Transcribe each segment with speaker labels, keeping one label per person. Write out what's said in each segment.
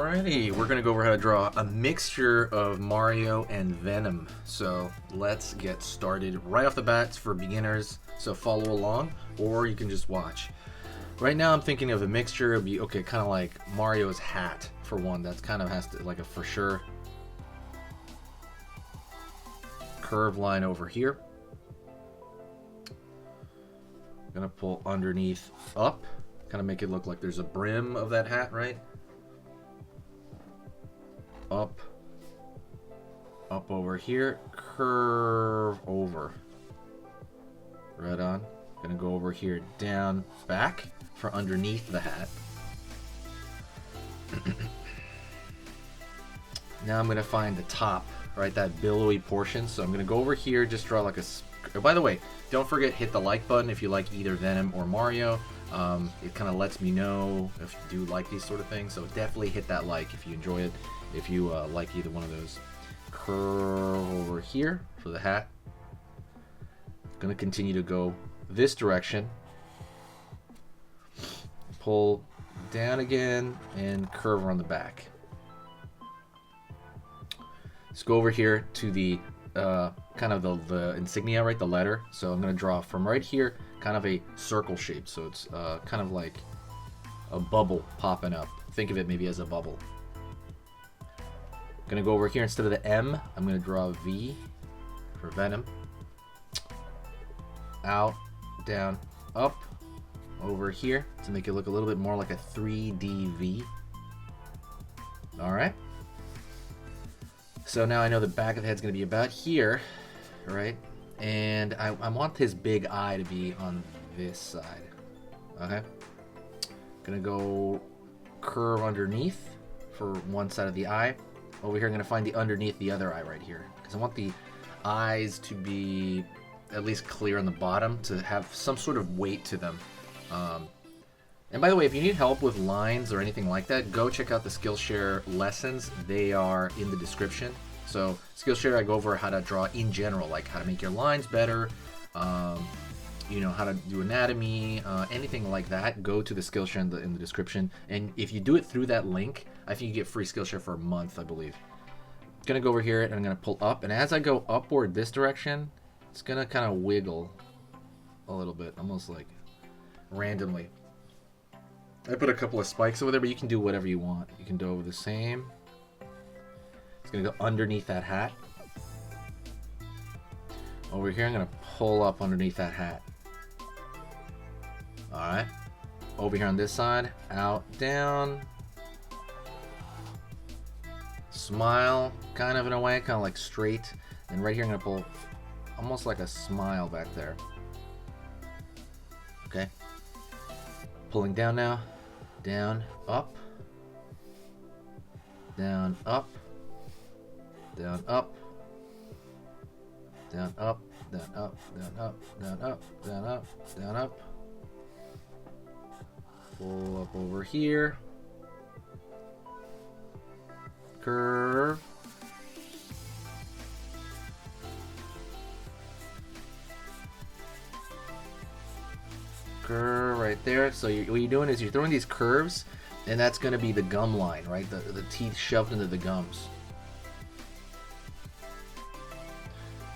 Speaker 1: Alrighty, we're gonna go over how to draw a mixture of Mario and Venom. So let's get started right off the bat. It's for beginners, so follow along, or you can just watch. Right now I'm thinking of a mixture. It'd be okay, kind of like Mario's hat for one. That's kind of has to like a for sure curve line over here. I'm gonna pull underneath up, kind of make it look like there's a brim of that hat, right? Up over here, curve over, right on. Gonna go over here, down, back for underneath the hat. Now I'm gonna find the top, right, that billowy portion. So I'm gonna go over here, just draw like a. Oh, by the way, don't forget hit the like button if you like either Venom or Mario. It kind of lets me know if you do like these sort of things. So definitely hit that like if you enjoy it. If you like either one of those. Curve over here for the hat. Going to continue to go this direction. Pull down again and curve around the back. Let's go over here to the kind of the insignia, right? The letter. So I'm going to draw from right here kind of a circle shape. So it's kind of like a bubble popping up. Think of it maybe as a bubble. Gonna go over here instead of the M, I'm gonna draw a V for Venom. Out, down, up, over here to make it look a little bit more like a 3D V. Alright. So now I know the back of the head's gonna be about here, right? And I want his big eye to be on this side. Okay. Gonna go curve underneath for one side of the eye. Over here, I'm going to find the underneath the other eye right here. Because I want the eyes to be at least clear on the bottom, to have some sort of weight to them. And by the way, if you need help with lines or anything like that, go check out the Skillshare lessons. They are in the description. So Skillshare, I go over how to draw in general, like how to make your lines better, you know, how to do anatomy, anything like that. Go to the Skillshare in the description. And if you do it through that link, I think you get free Skillshare for a month, I believe. I'm gonna go over here and I'm gonna pull up, and as I go upward this direction, it's gonna kind of wiggle a little bit, almost like randomly. I put a couple of spikes over there, but you can do whatever you want. You can do over the same. It's gonna go underneath that hat. Over here, I'm gonna pull up underneath that hat. Alright. Over here on this side, out, down. Smile, kind of in a way, kind of like straight. And right here, I'm gonna pull almost like a smile back there. Okay. Pulling down now. Down, up. Down, up. Down, up. Down, up. Down, up. Down, up. Down, up. Down, up. Down, up. Pull up over here. Curve. Curve right there. So what you're doing is you're throwing these curves, and that's going to be the gum line, right? The teeth shoved into the gums.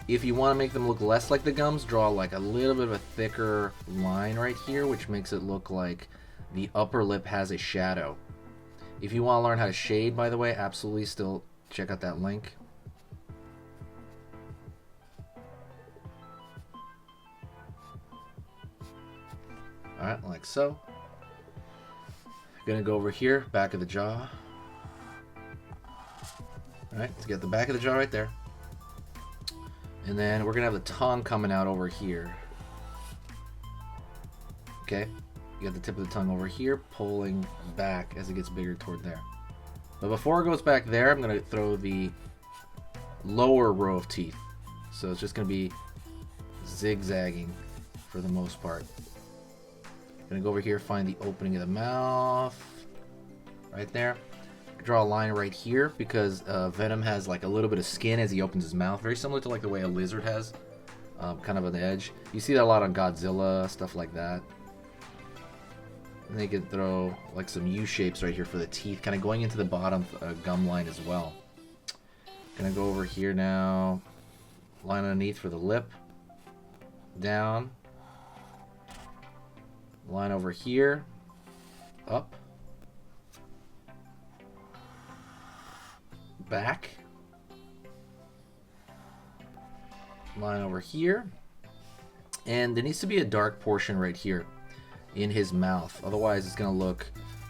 Speaker 1: If you want to make them look less like the gums, draw like a little bit of a thicker line right here, which makes it look like the upper lip has a shadow. If you want to learn how to shade, by the way, absolutely still check out that link. Alright, like so. Gonna go over here, back of the jaw. Alright, let's get the back of the jaw right there. And then we're gonna have the tongue coming out over here. Okay. You got the tip of the tongue over here, pulling back as it gets bigger toward there. But before it goes back there, I'm going to throw the lower row of teeth. So it's just going to be zigzagging for the most part. Going to go over here, find the opening of the mouth. Right there. Draw a line right here because Venom has like a little bit of skin as he opens his mouth. Very similar to like the way a lizard has. Kind of on the edge. You see that a lot on Godzilla, stuff like that. And then you can throw like some U shapes right here for the teeth, kind of going into the bottom gum line as well. Gonna go over here now, line underneath for the lip, down, line over here, up, back, line over here, and there needs to be a dark portion right here in his mouth, otherwise it's gonna look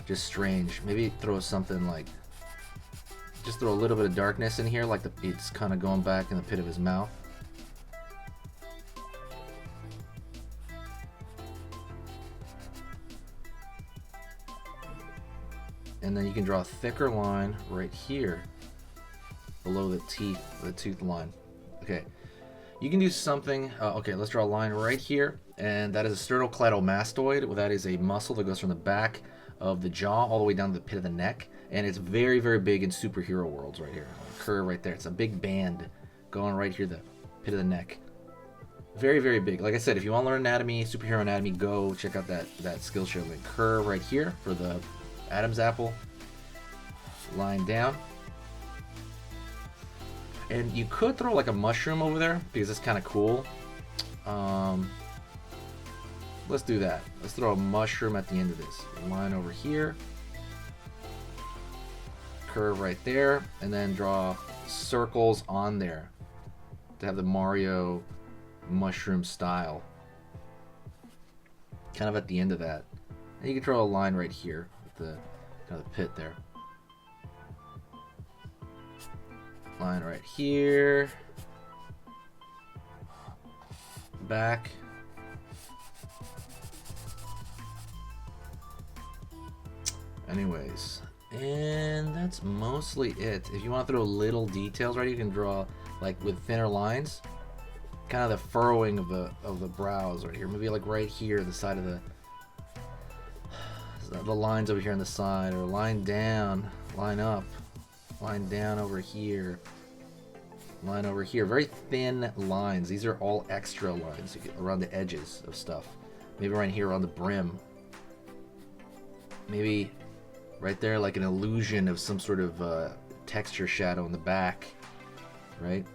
Speaker 1: just strange. Maybe throw something like, just throw a little bit of darkness in here, like it's kind of going back in the pit of his mouth. And then you can draw a thicker line right here below the tooth line. Okay, you can do something. Okay, let's draw a line right here, and that is a sternocleidomastoid. That is a muscle that goes from the back of the jaw all the way down to the pit of the neck, and it's very, very big in superhero worlds right here. Curve right there. It's a big band going right here, the pit of the neck. Very, very big. Like I said, if you want to learn anatomy, superhero anatomy, go check out that Skillshare link. Curve right here for the Adam's apple. Line down. And you could throw like a mushroom over there because it's kind of cool. Let's do that. Let's throw a mushroom at the end of this. Line over here. Curve right there. And then draw circles on there to have the Mario mushroom style. Kind of at the end of that. And you can draw a line right here with the kind of the pit there. Line right here. Back. Anyways, and that's mostly it. If you want to throw little details, right, you can draw like with thinner lines, kind of the furrowing of the brows right here. Maybe like right here, the side of the lines over here on the side, or line down, line up, line down over here, line over here. Very thin lines. These are all extra lines around the edges of stuff. Maybe right here on the brim. Maybe right there, like an illusion of some sort of texture shadow in the back, right?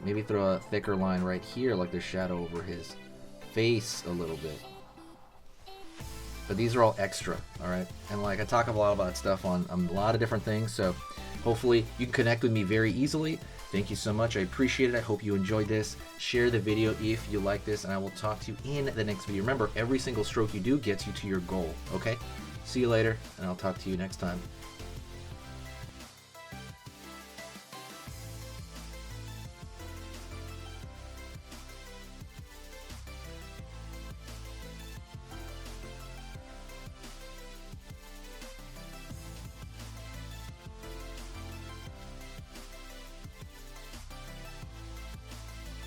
Speaker 1: Maybe throw a thicker line right here, like there's shadow over his face a little bit. But these are all extra, all right? And like I talk a lot about stuff on a lot of different things, so hopefully you can connect with me very easily. Thank you so much. I appreciate it. I hope you enjoyed this. Share the video if you like this, and I will talk to you in the next video. Remember, every single stroke you do gets you to your goal, okay? See you later, and I'll talk to you next time.